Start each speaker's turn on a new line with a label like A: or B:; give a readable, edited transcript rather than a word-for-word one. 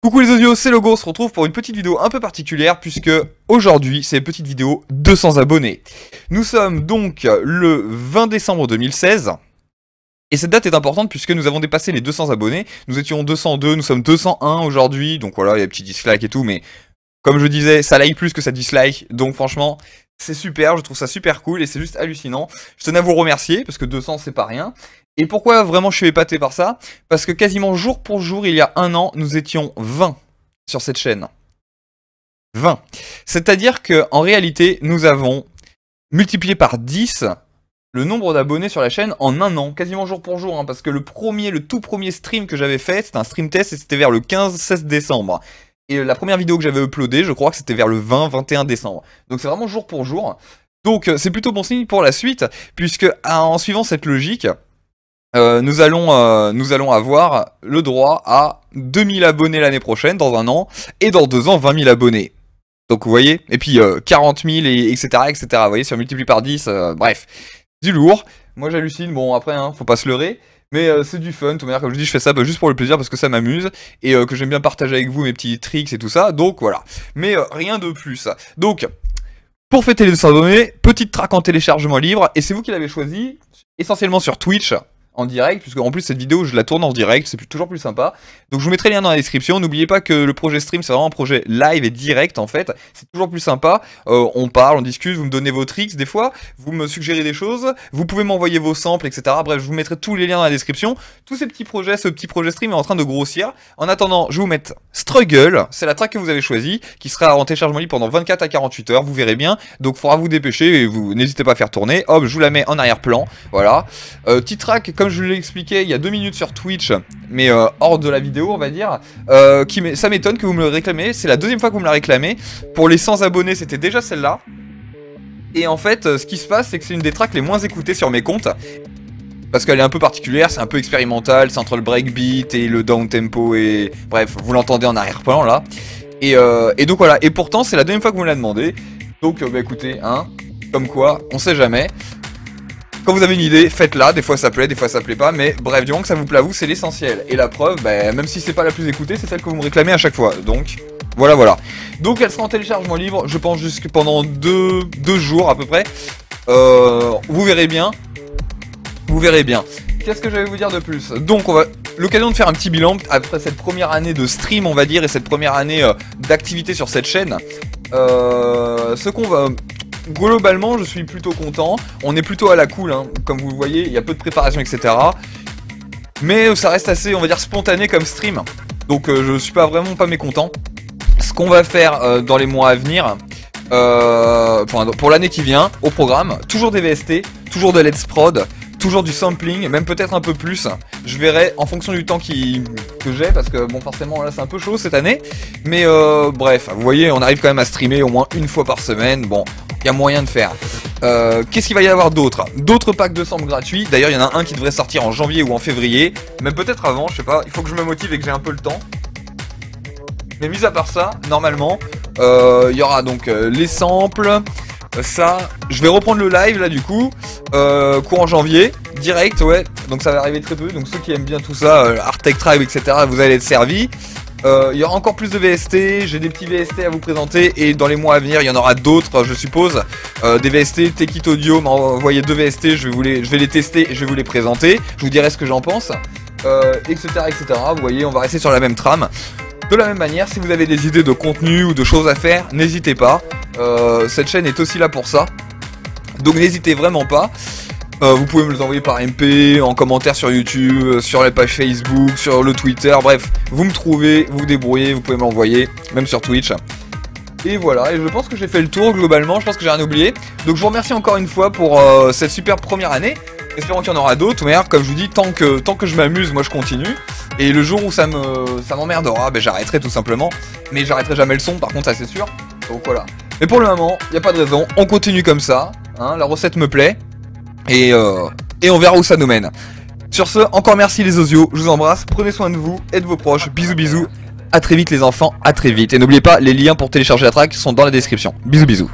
A: Coucou les osios, c'est Logo, on se retrouve pour une petite vidéo un peu particulière puisque aujourd'hui c'est une petite vidéo 200 abonnés. Nous sommes donc le 20 décembre 2016 et cette date est importante puisque nous avons dépassé les 200 abonnés. Nous étions 202, nous sommes 201 aujourd'hui, donc voilà, il y a des petits dislikes et tout, mais comme je disais, ça like plus que ça dislike, donc franchement c'est super, je trouve ça super cool et c'est juste hallucinant. Je tenais à vous remercier parce que 200 c'est pas rien. Et pourquoi vraiment je suis épaté par ça? Parce que quasiment jour pour jour, il y a un an, nous étions 20 sur cette chaîne. 20. C'est-à-dire qu'en réalité, nous avons multiplié par 10 le nombre d'abonnés sur la chaîne en un an, quasiment jour pour jour, hein, parce que le tout premier stream que j'avais fait, c'était un stream test et c'était vers le 15-16 décembre. Et la première vidéo que j'avais uploadée, je crois que c'était vers le 20-21 décembre. Donc c'est vraiment jour pour jour. Donc c'est plutôt bon signe pour la suite, puisque en suivant cette logique, nous allons avoir le droit à 2000 abonnés l'année prochaine, dans un an, et dans 2 ans, 20 000 abonnés. Donc vous voyez, et puis 40 000, et etc., etc. Vous voyez, si on multiplie par 10, bref, du lourd. Moi j'hallucine, bon après, hein, faut pas se leurrer, mais c'est du fun, de toute manière, comme je dis, je fais ça juste pour le plaisir, parce que ça m'amuse, et que j'aime bien partager avec vous mes petits tricks et tout ça, donc voilà. Mais rien de plus. Donc, pour fêter les 200 abonnés, petite track en téléchargement libre, et c'est vous qui l'avez choisi, essentiellement sur Twitch, en direct, puisque en plus cette vidéo je la tourne en direct, c'est toujours plus sympa. Donc je vous mettrai le lien dans la description. N'oubliez pas que le projet stream c'est vraiment un projet live et direct en fait, c'est toujours plus sympa. On parle, on discute, vous me donnez vos tricks des fois, vous me suggérez des choses, vous pouvez m'envoyer vos samples, etc. Bref, je vous mettrai tous les liens dans la description. Tous ces petits projets, ce petit projet stream est en train de grossir. En attendant, je vais vous mettre Struggle, c'est la track que vous avez choisie, qui sera en téléchargement libre pendant 24 à 48 heures, vous verrez bien. Donc il faudra vous dépêcher et vous n'hésitez pas à faire tourner. Hop, je vous la mets en arrière-plan, voilà. Petite track, comme je vous l'ai expliqué il y a 2 minutes sur Twitch, mais hors de la vidéo on va dire, ça m'étonne que vous me le réclamez, c'est la deuxième fois que vous me la réclamez. Pour les 100 abonnés c'était déjà celle-là. Et en fait ce qui se passe c'est que c'est une des tracks les moins écoutées sur mes comptes. Parce qu'elle est un peu particulière, c'est un peu expérimental, c'est entre le breakbeat et le down tempo et... Bref, vous l'entendez en arrière-plan là. Et donc voilà, et pourtant c'est la deuxième fois que vous me la demandez. Donc bah écoutez, hein, comme quoi, on sait jamais. Quand vous avez une idée, faites-la, des fois ça plaît, des fois ça plaît pas, mais bref, du moment que ça vous plaît à vous, c'est l'essentiel. Et la preuve, bah, même si c'est pas la plus écoutée, c'est celle que vous me réclamez à chaque fois, donc voilà, voilà. Donc elle sera en téléchargement libre, je pense jusque pendant 2 jours à peu près. Vous verrez bien. Vous verrez bien. Qu'est-ce que j'allais vous dire de plus? Donc on va... L'occasion de faire un petit bilan après cette première année de stream, on va dire, et cette première année d'activité sur cette chaîne. Ce qu'on va... Globalement, je suis plutôt content. On est plutôt à la cool, hein. Comme vous le voyez, il y a peu de préparation, etc. Mais ça reste assez, on va dire, spontané comme stream. Donc je suis vraiment pas mécontent. Ce qu'on va faire dans les mois à venir, pour l'année qui vient, au programme, toujours des VST, toujours de Let's Prod, toujours du sampling, même peut-être un peu plus. Je verrai en fonction du temps que j'ai, parce que bon forcément là c'est un peu chaud cette année. Mais bref, vous voyez, on arrive quand même à streamer au moins une fois par semaine. Bon, il y a moyen de faire. Qu'est-ce qu'il va y avoir d'autre? D'autres packs de samples gratuits. D'ailleurs il y en a un qui devrait sortir en janvier ou en février. Même peut-être avant, je sais pas, il faut que je me motive et que j'ai un peu le temps. Mais mis à part ça, normalement, il y aura donc les samples. Ça, je vais reprendre le live là du coup, courant janvier, direct, ouais, donc ça va arriver très peu, donc ceux qui aiment bien tout ça, Artec Tribe, etc., vous allez être servis. Il y aura encore plus de VST, j'ai des petits VST à vous présenter, et dans les mois à venir, il y en aura d'autres, je suppose, des VST, Tekit Audio m'a envoyé 2 VST, je vais les tester et je vais vous les présenter, je vous dirai ce que j'en pense, etc., etc., vous voyez, on va rester sur la même trame. De la même manière, si vous avez des idées de contenu ou de choses à faire, n'hésitez pas. Cette chaîne est aussi là pour ça. Donc n'hésitez vraiment pas. Vous pouvez me les envoyer par MP, en commentaire sur YouTube, sur la page Facebook, sur le Twitter. Bref, vous me trouvez, vous vous débrouillez, vous pouvez me l'envoyer, même sur Twitch. Et voilà, et je pense que j'ai fait le tour globalement, je pense que j'ai rien oublié. Donc je vous remercie encore une fois pour cette superbe première année. Espérons qu'il y en aura d'autres, mais comme je vous dis, tant que je m'amuse, moi je continue. Et le jour où ça m'emmerdera, ben j'arrêterai tout simplement. Mais j'arrêterai jamais le son, par contre ça c'est sûr. Donc voilà. Mais pour le moment, il n'y a pas de raison, on continue comme ça. Hein, la recette me plaît. Et on verra où ça nous mène. Sur ce, encore merci les osios, je vous embrasse, prenez soin de vous et de vos proches. Bisous bisous, à très vite les enfants, à très vite. Et n'oubliez pas, les liens pour télécharger la track sont dans la description. Bisous bisous.